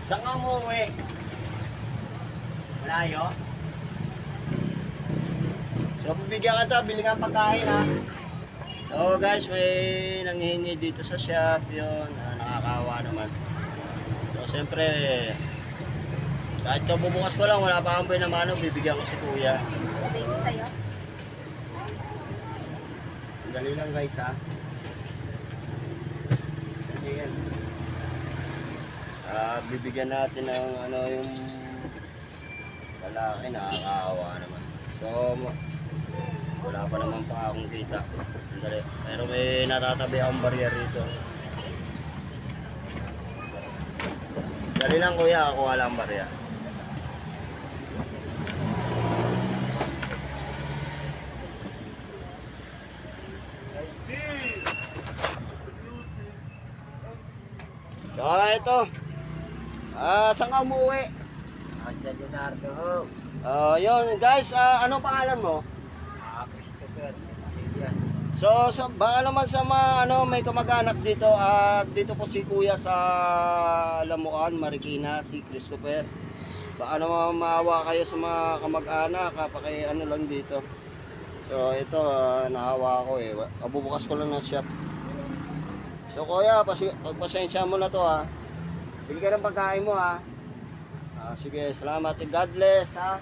Saan ka umuwi? Malayo? So, bibigyan ka to, bili ka ng pagkain ha. So guys, may nanghihingi dito sa shop yun. Nakakawa naman. So, siyempre, kahit ito bubukas ko lang, wala pa kang na mano, bibigyan ko si kuya. Thank you sa'yo. Dali lang guys ha. Dali yan. Bibigyan natin ng ano yung lalaki, nakakaawa naman. So, wala pa naman pa akong kita. Dali. Pero may natatabi akong barya rito. Dali lang kuya, ako wala ang barya. So, ito. Saan ka umuwi? Sa Leonardo ho. Yun, guys, anong pangalan mo? Christopher. Yan. So, baka naman sa mga may kamag-anak dito, dito po si Kuya sa Lamuan, Marikina, si Christopher. Baka naman maawa kayo sa mga kamag-anak, lang dito. So, ito, nahawa ako eh. Bubukas ko lang ng shop. So, Kuya, pagpasensya mo na to ha. Bili ka ng pagkain mo ha. Sige, salamat. God bless ha.